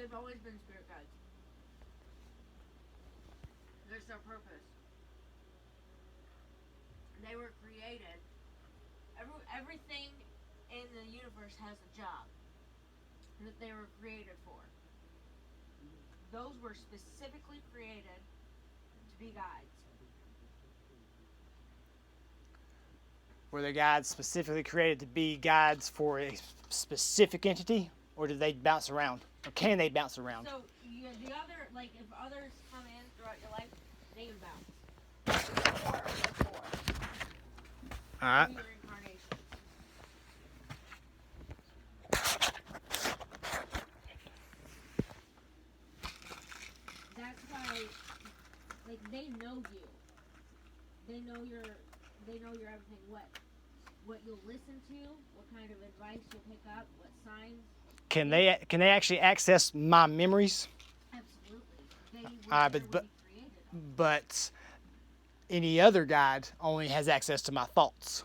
They've always been spirit guides. There's their purpose. They were created. Everything in the universe has a job that they were created for. Those were specifically created to be guides. Were the guides specifically created to be guides for a specific entity, or do they bounce around? Or can they bounce around? So the other, like if others come in throughout your life, they can bounce. All right. Your incarnation. That's why, like they know you. They know your everything. What you'll listen to, what kind of advice you'll pick up, what signs. Can they actually access my memories? Absolutely. They were but created. But any other guide only has access to my thoughts.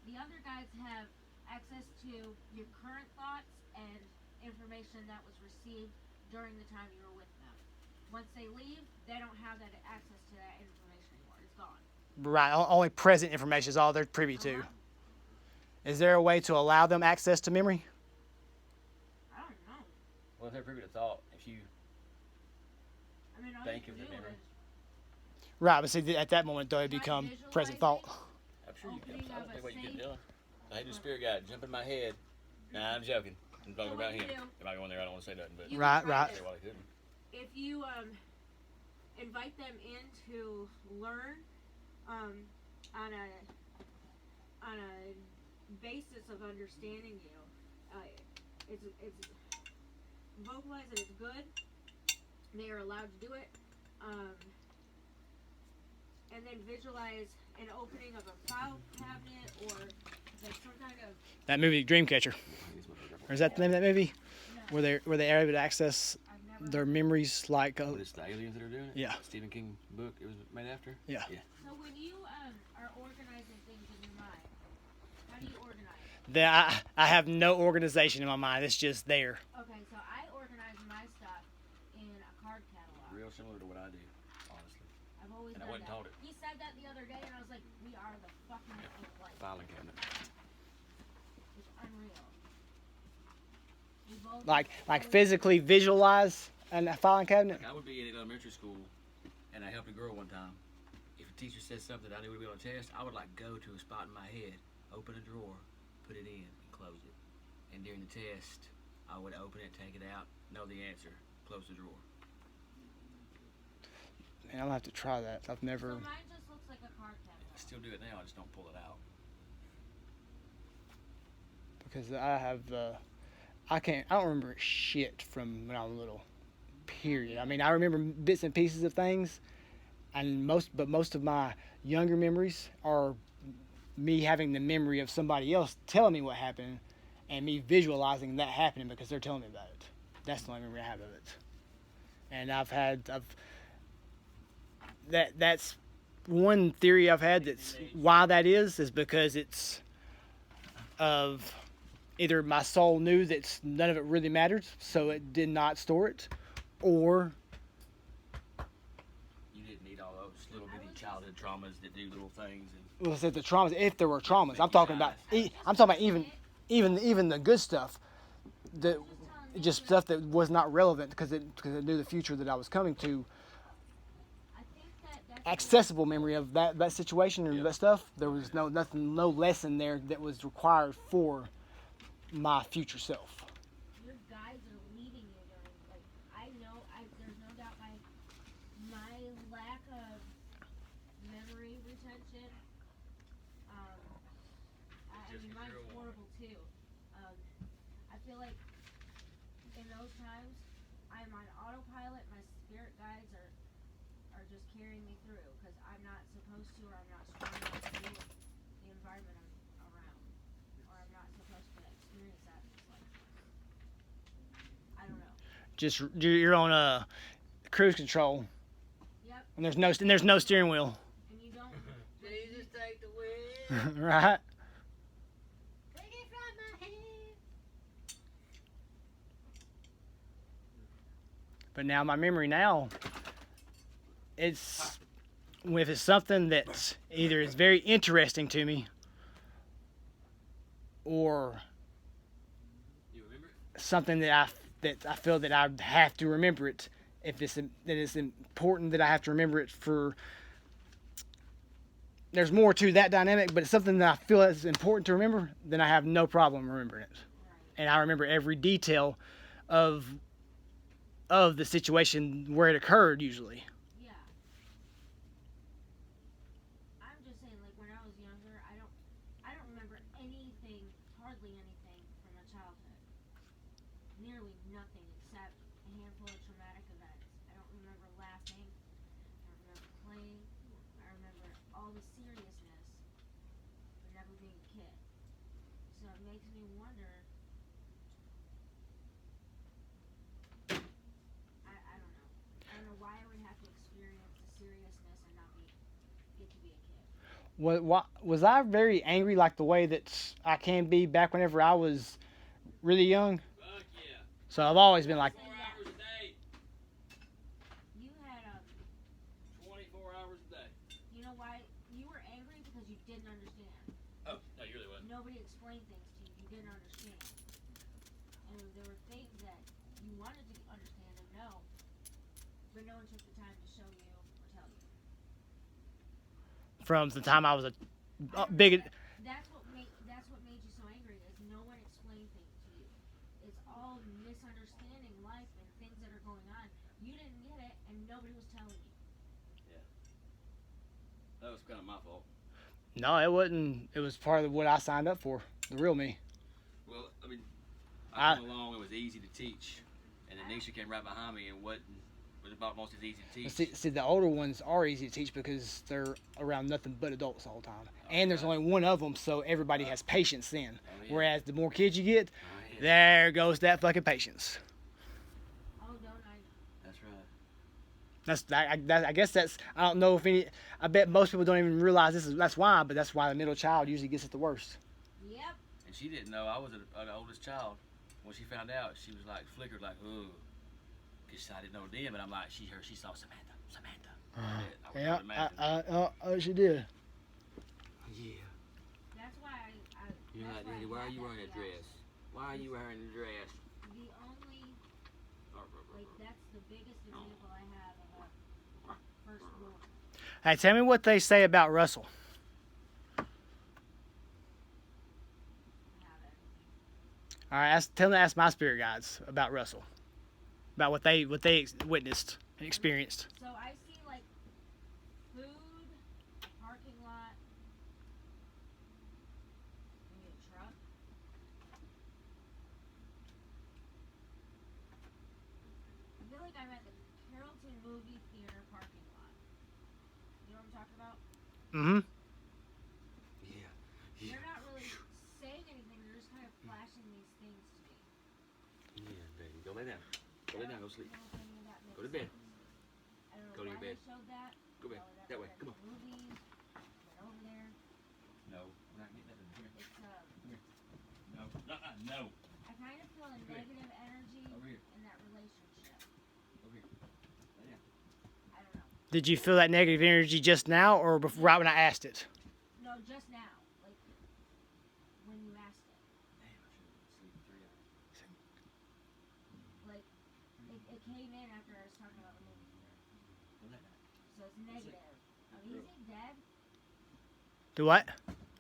The other guides have access to your current thoughts and information that was received during the time you were with them. Once they leave, they don't have that access to that information anymore. It's gone. Right. Only present information is all they're privy to. Is there a way to allow them access to memory? I don't know. Well, if they're privy to thought, if you All think you of can the do memory. is Right, but see, at that moment, though, it become present thought. I'm sure you can. Opening I of don't a think what you safe. can do. I had a spirit guide jump in my head. Nah, I'm joking. I'm talking So about what you him. do- If I go in there, I don't want to say nothing, but You Right, can try right. this. say what I couldn't. If you invite them in to learn on a basis of understanding you, it's vocalize that it's good. They are allowed to do it, and then visualize an opening of a file cabinet or like some kind of. That movie, Dreamcatcher. Or is that the name of that movie? No, Were they able to access I've never. their memories like? But it's the aliens that are doing it? Yeah. Stephen King book it was made after? Yeah. So when you are organizing things in your mind, how do you organize? I have no organization in my mind. It's just there. Okay, so I organize my stuff in a card catalog. Real similar to what I do, honestly. I've always And I done wasn't that. taught it. He said that the other day, and I was like, "We are the fucking like." Filing cabinet. It's unreal. We both Like physically visualize a filing cabinet. Like I would be in elementary school, and I helped a girl one time. If a teacher said something I knew would be on a test, I would like go to a spot in my head, open a drawer, put it in, and close it. And during the test, I would open it, take it out, know the answer, close the drawer. Man, I'll have to try that. I've never. So mine just looks like a card catalog. I still do it now. I just don't pull it out. Because I have I don't remember shit from when I was little, period. I mean, I remember bits and pieces of things, and most of my younger memories are me having the memory of somebody else telling me what happened and me visualizing that happening because they're telling me about it. That's the only memory I have of it. And that's one theory I've had that's why that is because it's of either my soul knew that none of it really mattered, so it did not store it, or You didn't need all those little bitty childhood traumas that do little things. And well, the traumas. If there were traumas, I'm talking about even the good stuff, that just stuff that was not relevant because it knew the future that I was coming to. I think that's Accessible memory of that situation and that stuff. There was no lesson there that was required for my future self. your guides are leading you during. Like there's no doubt my lack of memory retention. I mean, mine's horrible too. I feel like in those times, I'm on autopilot. My spirit guides are just carrying me through because I'm not supposed to, or I'm not strong enough to deal with the environment I'm around, or I'm not supposed to experience that. It's like, I don't know. Just you're on a cruise control, Yep, and there's no steering wheel, and you don't. Jesus, take the wheel. right? Take it from my hand. But now my memory now, it's if it's something that either is very interesting to me or You remember it? something that I feel that I have to remember it. If it's that it's important that I have to remember it for. There's more to that dynamic, but it's something that I feel is important to remember. Then I have no problem remembering it, and I remember every detail of the situation where it occurred usually. Yeah. I'm just saying, like when I was younger, I don't remember anything, hardly anything from my childhood. Nearly nothing except a handful of traumatic events. I don't remember laughing. I don't remember playing. I remember all the seriousness, but never being a kid. So it makes me wonder. I don't know. I don't know why I would have to experience the seriousness and not get to be a kid. Was I very angry like the way that I can be back whenever I was really young? Fuck yeah. So I've always been like, 24 hours a day. You had 24 hours a day. you know why you were angry because you didn't understand. Oh, no, you really wasn't. Nobody explained things to you. You didn't understand. And there were things that you wanted to understand and know, but no one took the time to show you or tell you. from the time I was a big. That's what made you so angry is no one explained things to you. It's all misunderstanding life and things that are going on. You didn't get it and nobody was telling you. That was kind of my fault. No, it wasn't. It was part of what I signed up for. The real me. Well, I mean, I- I came along, it was easy to teach. And then Nisha came right behind me and was about most as easy to teach. See, the older ones are easy to teach because they're around nothing but adults the whole time, and there's only one of them, so everybody has patience then. Oh, yeah. Whereas the more kids you get, Oh, yeah. there goes that fucking patience. Oh, don't I? That's right. I guess that's. I don't know if any. I bet most people don't even realize that's why. But that's why the middle child usually gets it the worst. Yep. And she didn't know I was the oldest child. When she found out, she was like flickered, like, ooh. Because I didn't know then, but I'm like, she saw Samantha. I would Yeah, imagine. she did. Yeah. That's why I You're that's like, why I Daddy, why are had you that wearing a reaction. dress? Why are you wearing a dress? The only, like, that's the biggest example I have of a firstborn. Hey, tell me what they say about Russell. Have it. All right, tell them to ask my spirit guides about Russell, about what they witnessed and experienced. So I see, like, food, a parking lot, maybe a truck. I feel like I'm at the Carrollton movie theater parking lot. You know what I'm talking about? Mm-hmm. Yeah. They're not really saying anything, they're just kind of flashing these things to me. Yeah, baby. Go lay down. Go lay down. Go sleep. I don't know if any of that makes Go to bed. sense. I don't know Go to your why bed. they showed that. Go back. Probably That way. was Come in the movies. Went over there. No. We're not getting that in here. It's No. No. I kind of feel a negative energy Over here. in that relationship. Over here. Lay down. I don't know. Did you feel that negative energy just now, or right when I asked it? No, just now. Like, when you asked it. Damn, I should have sleep 3 hours. Like, it came in after I was talking about the movie theater. Go lay down. So it's negative. Is he dead? Do what?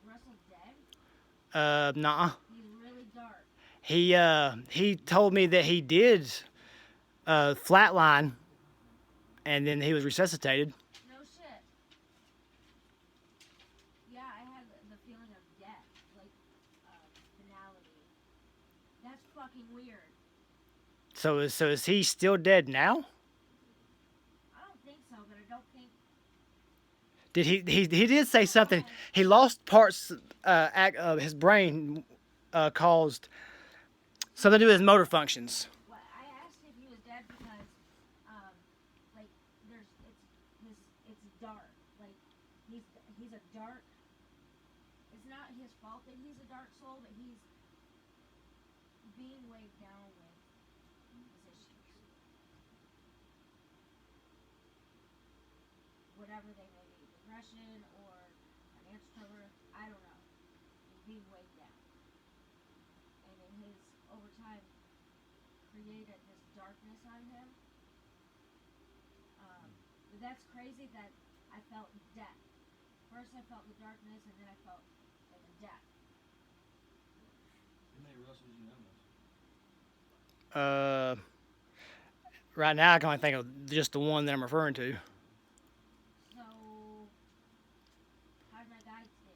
Russell's dead? Nah. He's really dark. He told me that he did flatline, and then he was resuscitated. No shit. Yeah, I had the feeling of death. Like, finality. That's fucking weird. So is he still dead now? I don't think so, but I don't think. Did he did say something? He lost parts of his brain, caused something to do with his motor functions. Well, I asked if he was dead because, like, it's dark. Like, he's a dark. It's not his fault that he's a dark soul, but he's being weighed down with his issues. whatever they may be, depression or an introvert, I don't know. He's being weighed down. And it has, over time, created this darkness on him. But that's crazy that I felt death. First I felt the darkness, and then I felt like a death. How many Russells you know? Right now I can only think of just the one that I'm referring to. So, how did my guides do?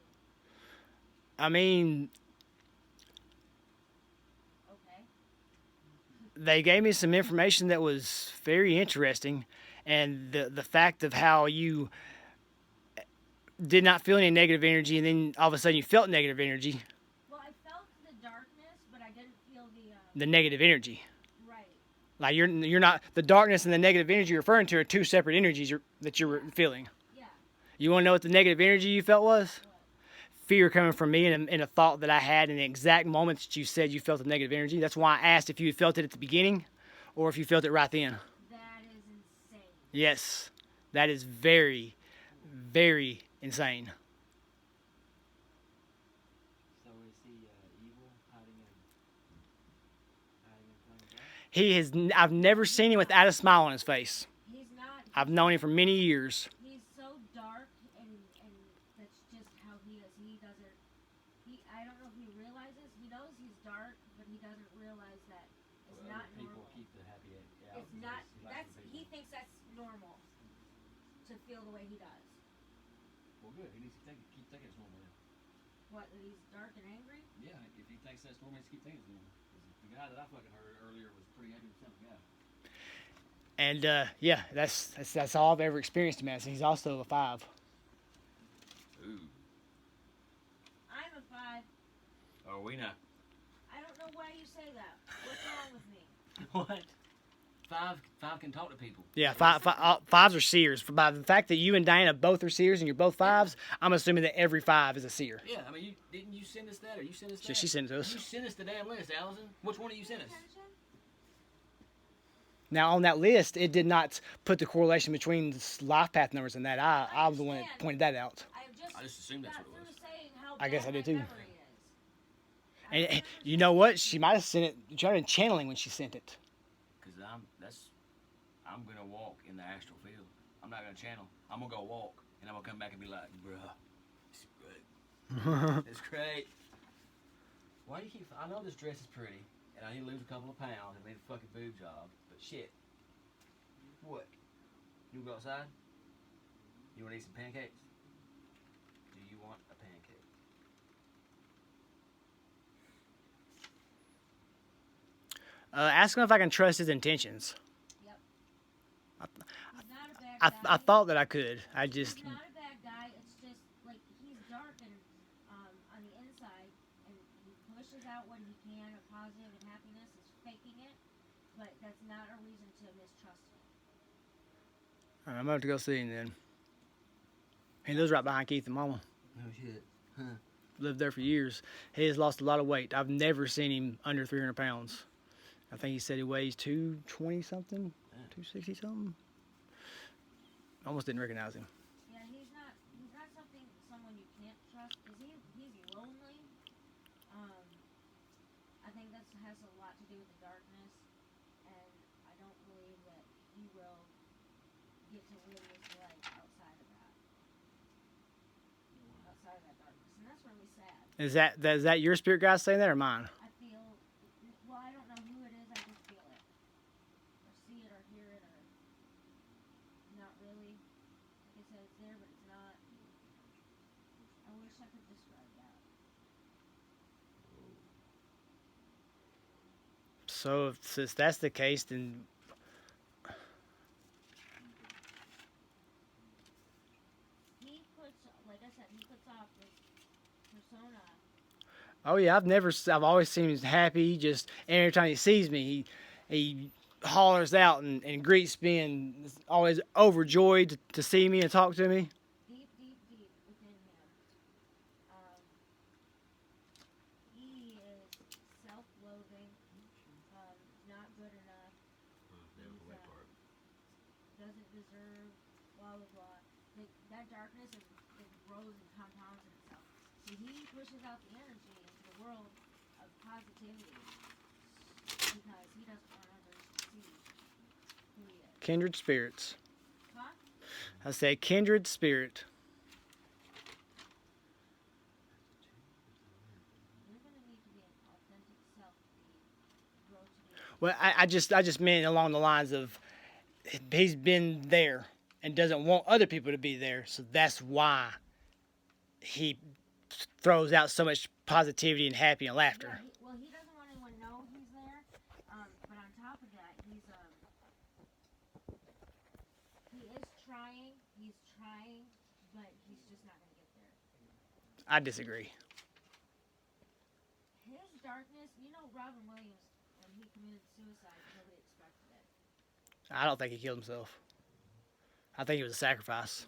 I mean, Okay. they gave me some information that was very interesting, and the fact of how you did not feel any negative energy, and then all of a sudden you felt negative energy, Well, I felt the darkness, but I didn't feel the negative energy. right. Like you're not, the darkness and the negative energy you're referring to are two separate energies that you're feeling. Yeah. You want to know what the negative energy you felt was? What? Fear coming from me and a thought that I had in the exact moment that you said you felt the negative energy. That's why I asked if you felt it at the beginning or if you felt it right then. That is insane. Yes, that is very, very insane. So is he evil, hiding in plain sight? He has. I've never seen him without a smile on his face. He's not. I've known him for many years. He's so dark, and that's just how he is. He doesn't. I don't know if he realizes. He knows he's dark, but he doesn't realize that it's Well, not people normal. keep the happy out. It's not. He thinks that's normal to feel the way he does. Well, good. He needs to keep thinking it's normal. Then. What? That he's dark and angry? Yeah, if he thinks that's normal, he needs to keep thinking it's normal. 'Cause the guy that I fucking heard earlier was pretty happy with himself. Yeah. And yeah, that's all I've ever experienced him as. He's also a 5. Ooh. I'm a 5. Oh, we know. I don't know why you say that. What's wrong with me? What? Five can talk to people. Yeah, fives are seers. By the fact that you and Diana both are seers and you're both 5s, I'm assuming that every 5 is a seer. Yeah, I mean, didn't you send us that, or you sent us that? She sent it to us. You sent us the damn list, Allison. Which one did you send us? Attention? Now on that list, it did not put the correlation between the life path numbers and that. I was the one that understand. pointed that out. I I just assumed that's got what it was. through saying how I guess bad I did my too. memory is. And you know what? She might have sent it. She tried been channeling when she sent it. Cause I'm gonna walk in the astral field. I'm not gonna channel. I'm gonna go walk, and I'm gonna come back and be like, bruh, it's great. It's great. Why do you keep? I know this dress is pretty, and I need to lose a couple of pounds and make a fucking boob job. But shit. What? You wanna go outside? You wanna eat some pancakes? Do you want a pancake? Ask him if I can trust his intentions. He's not a bad guy. I thought that I could. I just. He's not a bad guy. It's just like he's dark and on the inside, and he pushes out what he can of positive and happiness. Is faking it, but that's not a reason to mistrust him. I'm about to go see him then. He lives right behind Keith and Mama. No shit. Huh. Lived there for years. He has lost a lot of weight. I've never seen him under 300 pounds. I think he said he weighs 220 something, 260 something. Almost didn't recognize him. Yeah, he's not someone you can't trust. He's lonely. I think that has a lot to do with the darkness, and I don't believe that he will get to live his life outside of that darkness, and that's really sad. Is that your spirit guy saying that or mine? I feel, well, I don't know who it is. I just feel it, or see it, or hear it, or not really. Like I said, it's there, but it's not. I wish I could describe that. So if that's the case, then He puts, like I said, he puts off this persona. oh yeah, I've always seen him happy. Just every time he sees me, he hollers out and greets me and is always overjoyed to see me and talk to me. Deep within him. He is self-loathing, not good enough, doesn't deserve, blah, blah, blah. that darkness it grows and compounds in itself. So he pushes out the energy into the world of positivity because he doesn't want others to see who he is. Kindred spirits. Huh? I say kindred spirit. You're gonna need to be an authentic self to grow to be. Well, I just meant along the lines of he's been there and doesn't want other people to be there, so that's why he throws out so much positivity and happy and laughter. Yeah, he doesn't want anyone to know he's there. But on top of that, he is trying. He's trying, but he's just not gonna get there. I disagree. His darkness, Robin Williams, when he committed suicide, nobody expected it. I don't think he killed himself. I think it was a sacrifice.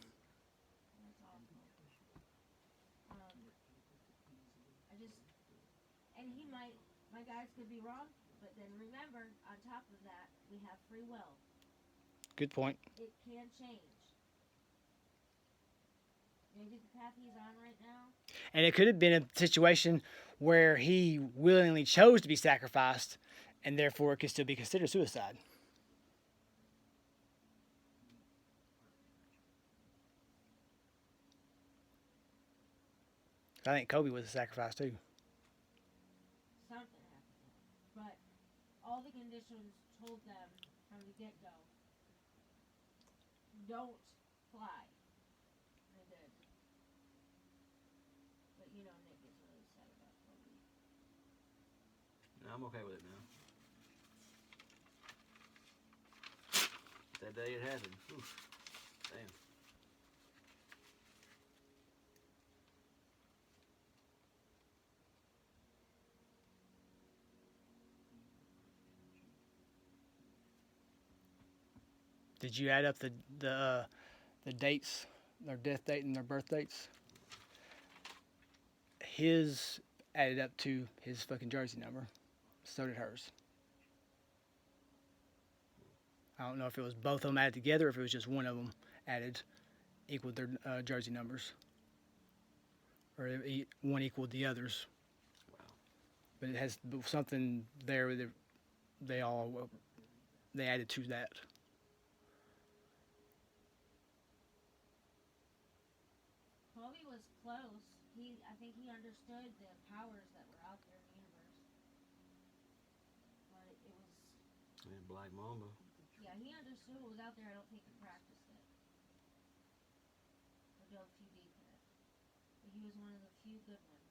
That's awful. My guys could be wrong, but then remember, on top of that, we have free will. Good point. It can change. Maybe the path he's on right now. And it could have been a situation where he willingly chose to be sacrificed, and therefore it could still be considered suicide. I think Kobe was a sacrifice too. Something happened. But all the conditions told them from the get-go, don't fly. They did. But Nick is really sad about Kobe. No, I'm okay with it now. That day it happened. Oof. Damn. Did you add up the dates, their death date and their birth dates? His added up to his fucking jersey number. So did hers. I don't know if it was both of them added together or if it was just one of them added equaled their jersey numbers. Or one equaled the others. Wow. But it has something there that they added to that. Kobe was close. I think he understood the powers that were out there in the universe. But it was... Man, Black Mamba. Yeah, he understood what was out there. I don't think he practiced it. Or dove too deep in it. But he was one of the few good ones.